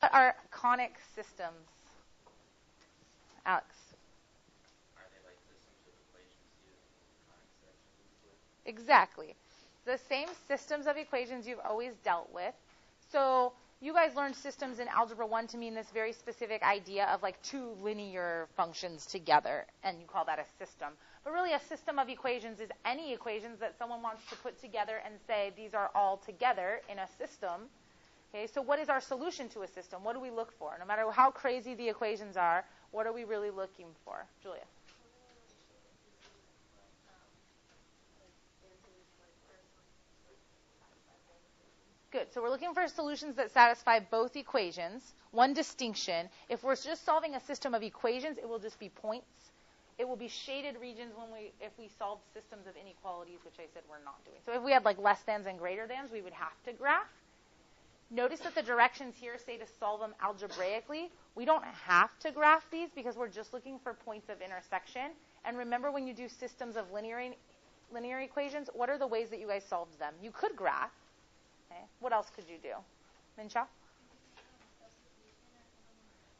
What are conic systems? Alex. Are they like systems of equations using conic sections? Exactly. The same systems of equations you've always dealt with. So you guys learned systems in Algebra 1 to mean this very specific idea of like two linear functions together, and you call that a system. But really a system of equations is any equations that someone wants to put together and say these are all together in a system. Okay, so what is our solution to a system? What do we look for? No matter how crazy the equations are, what are we really looking for? Julia? Good. So we're looking for solutions that satisfy both equations. One distinction, if we're just solving a system of equations, it will just be points. It will be shaded regions if we solve systems of inequalities, which I said we're not doing. So if we had like less thans and greater thans, we would have to graph. Notice that the directions here say to solve them algebraically. We don't have to graph these because we're just looking for points of intersection. And remember, when you do systems of linear equations, what are the ways that you guys solved them? You could graph. Okay. What else could you do? Minsha?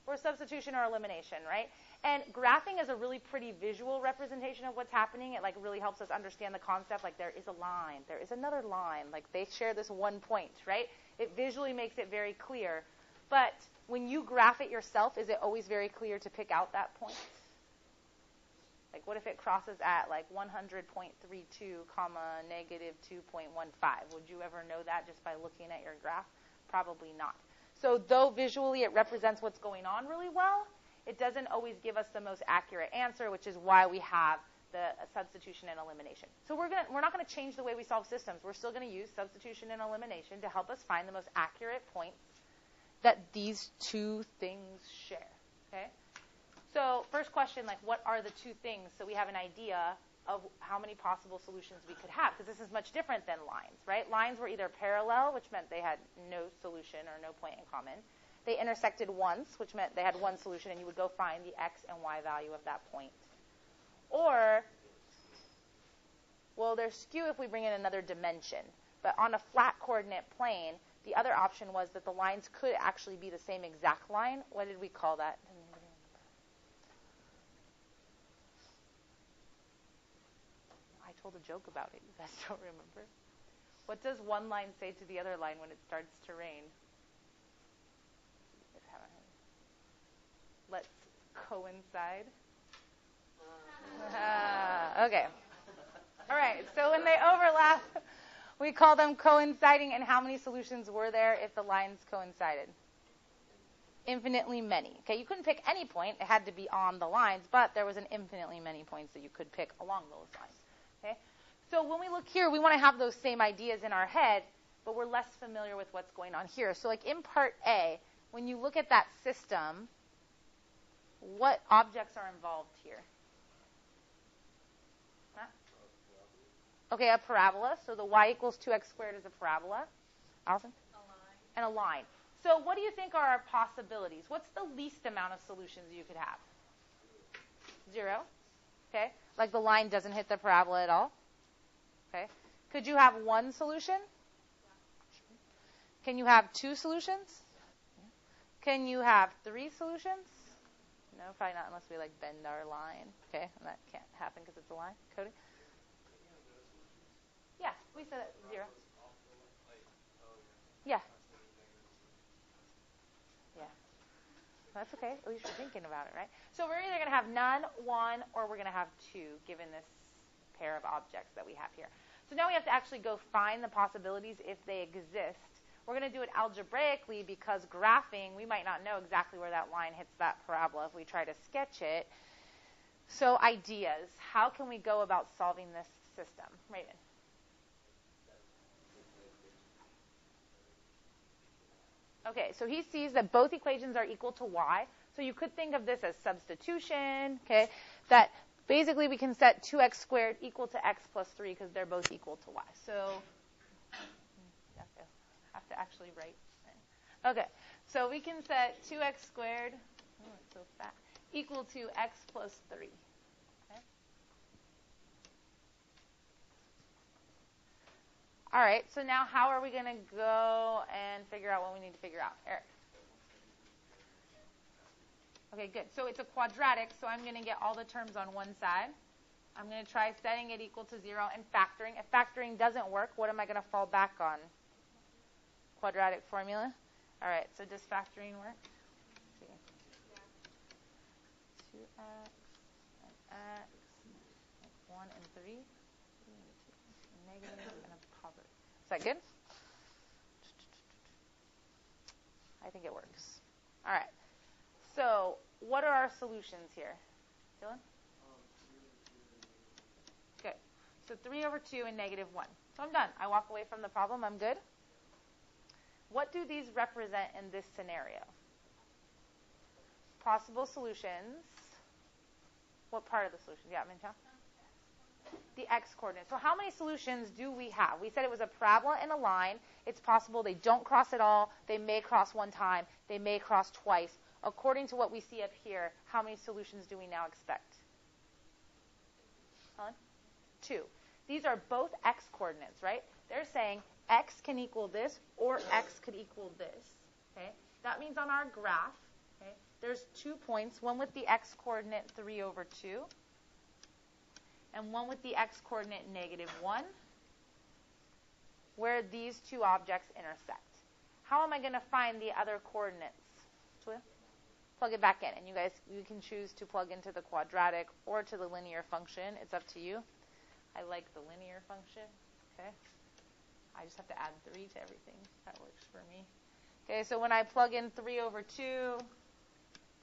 Or substitution or elimination, right? And graphing is a really pretty visual representation of what's happening. It like really helps us understand the concept. Like there is a line, there is another line. Like they share this one point, right? It visually makes it very clear. But when you graph it yourself, is it always very clear to pick out that point? Like what if it crosses at like 100.32, comma, negative 2.15? Would you ever know that just by looking at your graph? Probably not. So though visually it represents what's going on really well, it doesn't always give us the most accurate answer, which is why we have the substitution and elimination. So we're not going to change the way we solve systems. We're still going to use substitution and elimination to help us find the most accurate points that these two things share. Okay? So first question, like what are the two things? So we have an idea of how many possible solutions we could have, because this is much different than lines, right? Lines were either parallel, which meant they had no solution or no point in common. They intersected once, which meant they had one solution, and you would go find the x and y value of that point. Or, well, they're skew if we bring in another dimension. But on a flat coordinate plane, the other option was that the lines could actually be the same exact line. What did we call that? I told a joke about it. You guys don't remember? What does one line say to the other line when it starts to rain? Let's coincide. Okay. All right. So when they overlap, we call them coinciding. And how many solutions were there if the lines coincided? Infinitely many. Okay. You couldn't pick any point. It had to be on the lines, but there was an infinitely many points that you could pick along those lines. Okay. So when we look here, we want to have those same ideas in our head, but we're less familiar with what's going on here. So like in part A, when you look at that system, what objects are involved here? Huh? Okay, a parabola. So the y equals 2x squared is a parabola. Allison? A line. And a line. So what do you think are our possibilities? What's the least amount of solutions you could have? 0. Okay. Like the line doesn't hit the parabola at all. Okay. Could you have one solution? Can you have two solutions? Can you have three solutions? No, probably not unless we like bend our line. Okay, and that can't happen because it's a line. Cody? Yeah, we said it 0. Yeah. Yeah. That's okay. At least you're thinking about it, right? So we're either going to have none, one, or we're going to have two, given this pair of objects that we have here. So now we have to actually go find the possibilities if they exist. We're going to do it algebraically because graphing, we might not know exactly where that line hits that parabola if we try to sketch it. So ideas. How can we go about solving this system? Raven. Okay, so he sees that both equations are equal to y. So you could think of this as substitution, okay, that basically we can set 2x squared equal to x plus 3 because they're both equal to y. So have to actually write. Okay, so we can set 2x squared, it's so fat, equal to x plus 3. Okay. All right, so now how are we going to go and figure out what we need to figure out? Eric. Okay, good. So it's a quadratic, so I'm going to get all the terms on one side. I'm going to try setting it equal to 0 and factoring. If factoring doesn't work, what am I going to fall back on? Quadratic formula. All right, so does factoring work? Let's see. 2x and x, and 1 and 3, a negative and a positive. Is that good? I think it works. All right. So what are our solutions here? Dylan? 3/2 and -1. Good. So 3/2 and -1. So I'm done. I walk away from the problem. I'm good. What do these represent in this scenario? Possible solutions. What part of the solution? Yeah, Mincha? The x-coordinate. So how many solutions do we have? We said it was a parabola and a line. It's possible they don't cross at all. They may cross one time. They may cross twice. According to what we see up here, how many solutions do we now expect? Helen? 2. These are both x-coordinates, right? They're saying x can equal this or x could equal this. Okay? That means on our graph, okay, there's 2 points, one with the x-coordinate 3/2 and one with the x-coordinate -1, where these two objects intersect. How am I going to find the other coordinates? Plug it back in, and you can choose to plug into the quadratic or to the linear function. It's up to you. I like the linear function. Okay, I just have to add 3 to everything. That works for me. Okay, so when I plug in 3/2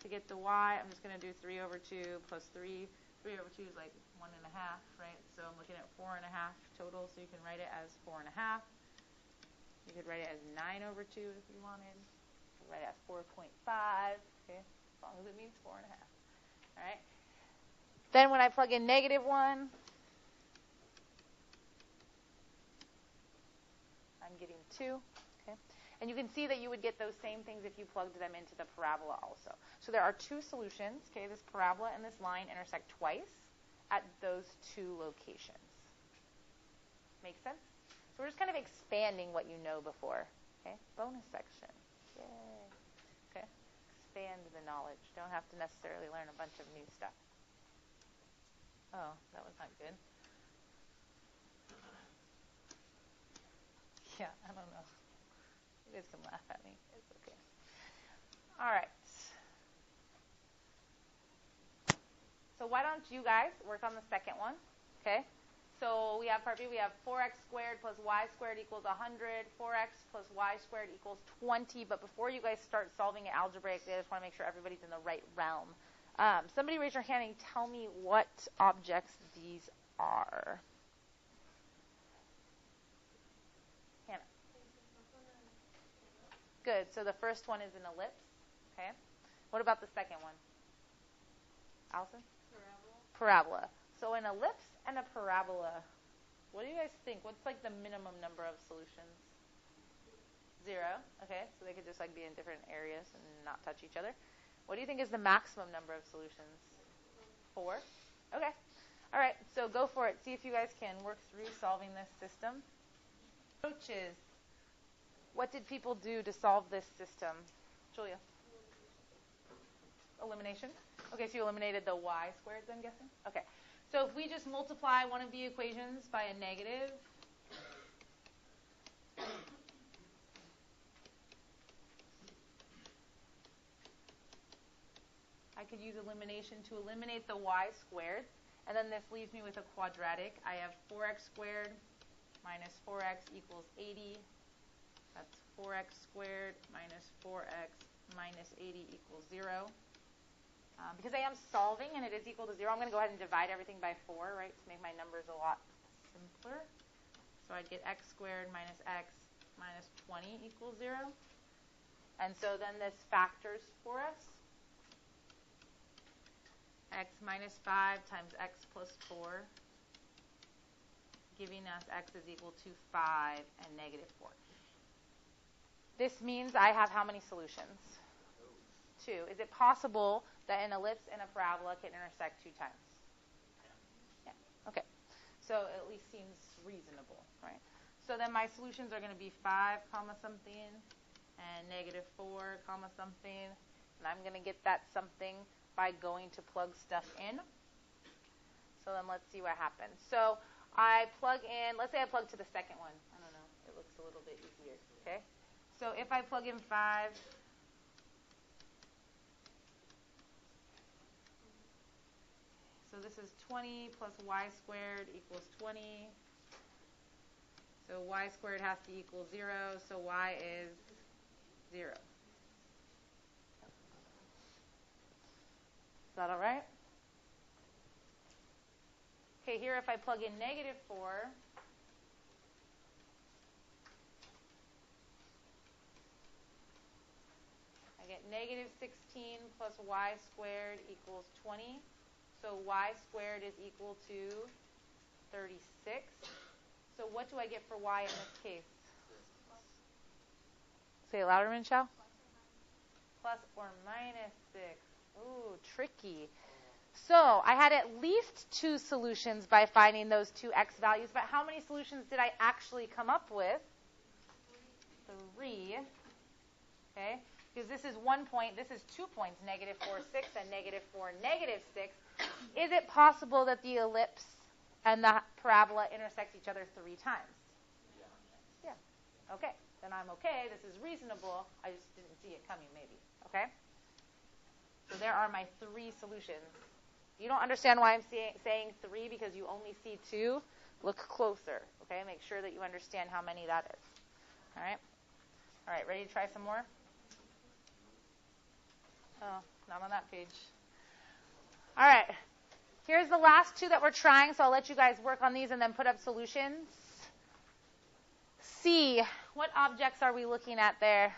to get the y, I'm just going to do 3/2 plus 3. 3/2 is like 1.5, right? So I'm looking at 4.5 total, so you can write it as 4.5. You could write it as 9/2 if you wanted. You could write it as 4.5, okay? As long as it means 4.5. All right? Then when I plug in -1, I'm getting 2, okay? And you can see that you would get those same things if you plugged them into the parabola also. So there are 2 solutions, okay? This parabola and this line intersect twice at those 2 locations. Make sense? So we're just kind of expanding what you know before, okay? Bonus section. Yay. Okay? Expand the knowledge. Don't have to necessarily learn a bunch of new stuff. Oh, that was not good. Yeah, I don't know. You guys can laugh at me. It's okay. All right. So why don't you guys work on the second one, okay? So we have part B, we have 4x squared plus y squared equals 100. 4x plus y squared equals 20. But before you guys start solving it algebraically, I just want to make sure everybody's in the right realm. Somebody raise your hand and tell me what objects these are. Hannah. Good. So the first one is an ellipse. Okay. What about the second one? Allison? Parabola. So an ellipse and a parabola. What do you guys think? What's like the minimum number of solutions? 0. Okay. So they could just like be in different areas and not touch each other. What do you think is the maximum number of solutions? 4. Okay. All right. So go for it. See if you guys can work through solving this system. Approaches. What did people do to solve this system? Julia? Elimination? Okay, so you eliminated the y squared, I'm guessing? Okay. So if we just multiply one of the equations by a negative, I could use elimination to eliminate the y squared, and then this leaves me with a quadratic. I have 4x squared minus 4x equals 80. That's 4x squared minus 4x minus 80 equals 0. Because I am solving and it is equal to 0, I'm going to go ahead and divide everything by 4, right, to make my numbers a lot simpler. So I'd get x squared minus x minus 20 equals 0. And so then this factors for us. X minus 5 times x plus 4, giving us x is equal to 5 and -4. This means I have how many solutions? 2. Is it possible that an ellipse and a parabola can intersect 2 times? Yeah. Okay. So it at least seems reasonable, right? So then my solutions are going to be 5 comma something and -4 comma something. And I'm going to get that something by going to plug stuff in. So then let's see what happens. So I plug in, let's say I plug to the second one. I don't know. It looks a little bit easier. Okay? So if I plug in 5, so this is 20 plus y squared equals 20. So y squared has to equal 0, so y is 0. Is that all right? Okay, here if I plug in negative 4, I get negative 16 plus y squared equals 20. So y squared is equal to 36. So what do I get for y in this case? Say it louder, Michelle. Plus or minus 6. Ooh, tricky. So I had at least 2 solutions by finding those 2 x values, but how many solutions did I actually come up with? 3. Okay? Because this is 1 point, this is 2 points, negative 4, 6, and negative 4, negative 6. Is it possible that the ellipse and the parabola intersect each other 3 times? Yeah. Okay. Then I'm okay. This is reasonable. I just didn't see it coming, maybe. Okay? So there are my 3 solutions. You don't understand why I'm saying 3 because you only see 2? Look closer. Okay? Make sure that you understand how many that is. All right? All right. Ready to try some more? Oh, not on that page. All right. Here's the last 2 that we're trying, so I'll let you guys work on these and then put up solutions. C. What objects are we looking at there?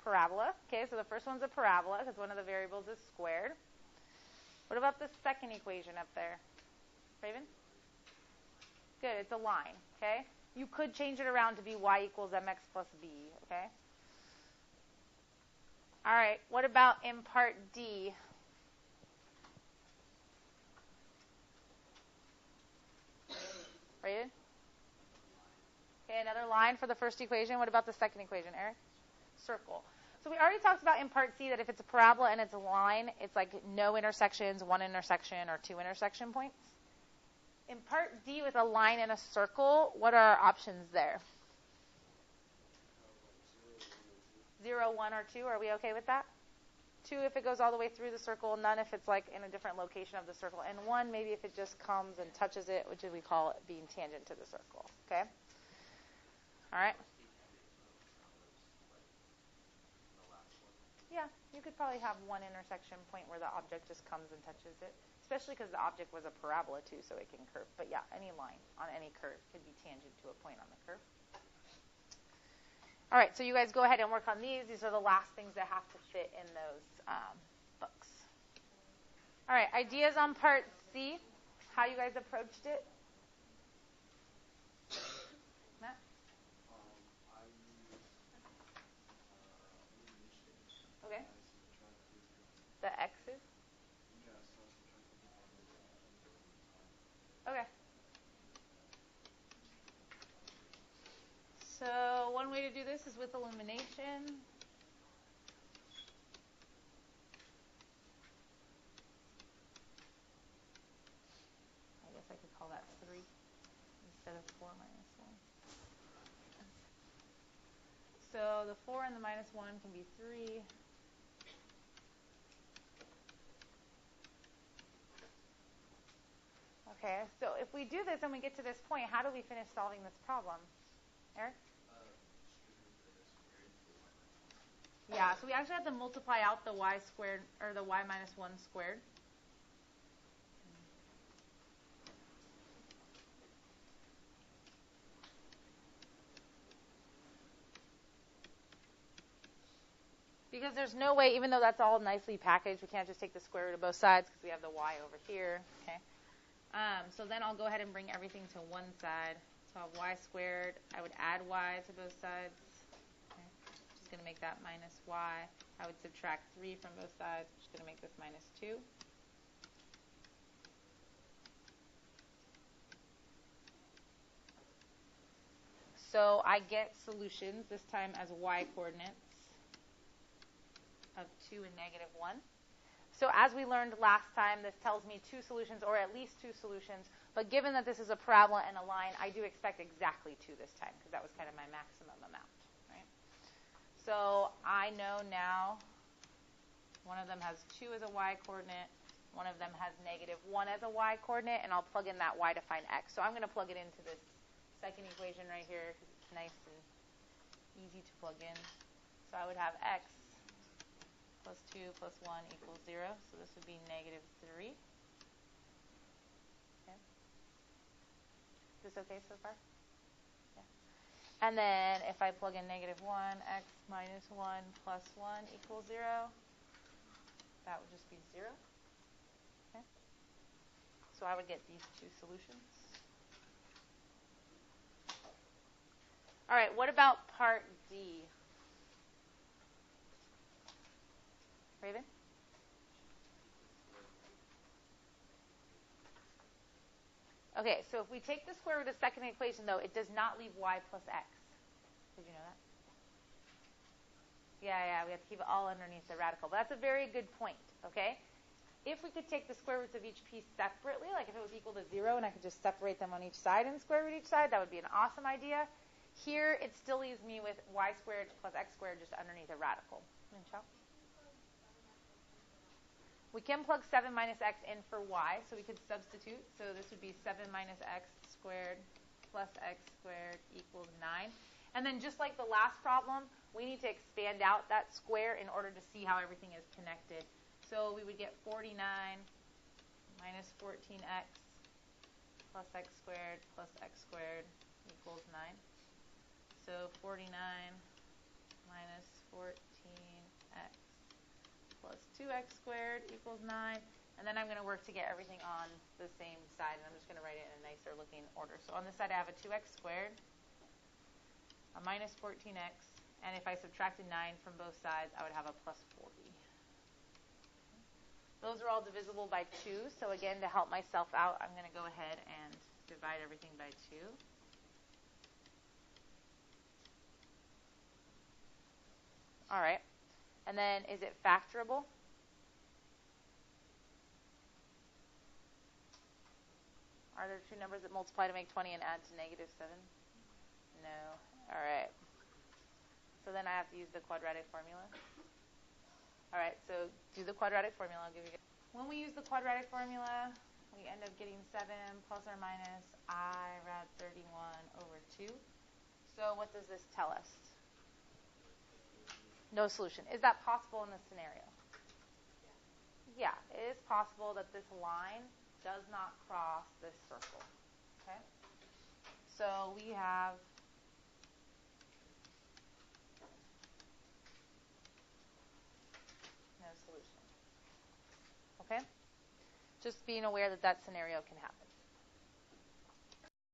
Parabola. Okay, so the first one's a parabola because one of the variables is squared. What about the second equation up there? Raven? Good, it's a line, okay? You could change it around to be y equals mx plus b, okay? All right, what about in part D? Raven? Okay, another line for the first equation. What about the second equation, Eric? Circle. So we already talked about in part C that if it's a parabola and it's a line, it's like no intersections, 1 intersection, or 2 intersection points. In part D with a line and a circle, what are our options there? 0, 1, or 2. Are we okay with that? 2 if it goes all the way through the circle, none if it's like in a different location of the circle, and 1 maybe if it just comes and touches it, which we call it being tangent to the circle. Okay? All right? Yeah, you could probably have 1 intersection point where the object just comes and touches it, especially because the object was a parabola too, so it can curve. But yeah, any line on any curve could be tangent to a point on the curve. All right, so you guys go ahead and work on these. These are the last things that have to fit in those books. All right, ideas on part C, how you guys approached it? Matt? Okay. The x's? Okay. So one way to do this is with illumination. I guess I could call that 3 instead of 4 minus 1. So the 4 and the minus 1 can be 3. Okay, so if we do this and we get to this point, how do we finish solving this problem? Eric? Yeah, so we actually have to multiply out the y squared, or the y minus 1 squared. Because there's no way, even though that's all nicely packaged, we can't just take the square root of both sides because we have the y over here. Okay. So then I'll go ahead and bring everything to one side. So I'll have y squared. I would add y to both sides. Okay. Which is going to make that minus y. I would subtract 3 from both sides, which is going to make this minus 2. So I get solutions, this time as y coordinates of 2 and negative 1. So as we learned last time, this tells me 2 solutions, or at least 2 solutions. But given that this is a parabola and a line, I do expect exactly 2 this time, because that was kind of my maximum amount, right? So I know now one of them has 2 as a y coordinate, one of them has negative 1 as a y coordinate, and I'll plug in that y to find x. So I'm going to plug it into this second equation right here, because it's nice and easy to plug in. So I would have x plus 2 plus 1 equals 0. So this would be negative 3. Okay. Is this okay so far? Yeah. And then if I plug in negative 1, x minus 1 plus 1 equals 0, that would just be 0. Okay. So I would get these 2 solutions. All right, what about part D? Raven? Okay, so if we take the square root of the second equation, though, it does not leave y plus x. Did you know that? Yeah, we have to keep it all underneath the radical. But that's a very good point, okay? If we could take the square roots of each piece separately, like if it was equal to 0 and I could just separate them on each side and square root each side, that would be an awesome idea. Here, it still leaves me with y squared plus x squared just underneath a radical. We can plug 7 minus x in for y, so we could substitute. So this would be 7 minus x squared plus x squared equals 9. And then just like the last problem, we need to expand out that square in order to see how everything is connected. So we would get 49 minus 14x plus x squared equals 9. So 49 minus 14x plus 2x squared equals 9. And then I'm going to work to get everything on the same side. And I'm just going to write it in a nicer looking order. So on this side, I have a 2x squared, a minus 14x. And if I subtracted 9 from both sides, I would have a plus 40. Those are all divisible by 2. So again, to help myself out, I'm going to go ahead and divide everything by 2. All right. And then is it factorable? Are there 2 numbers that multiply to make 20 and add to negative 7? No. All right. So then I have to use the quadratic formula. All right, so do the quadratic formula. I'll give you. When we use the quadratic formula, we end up getting 7 plus or minus I rad 31 over 2. So what does this tell us? No solution. Is that possible in this scenario? Yeah, it is possible that this line does not cross this circle. Okay? So we have no solution. Okay? Just being aware that that scenario can happen.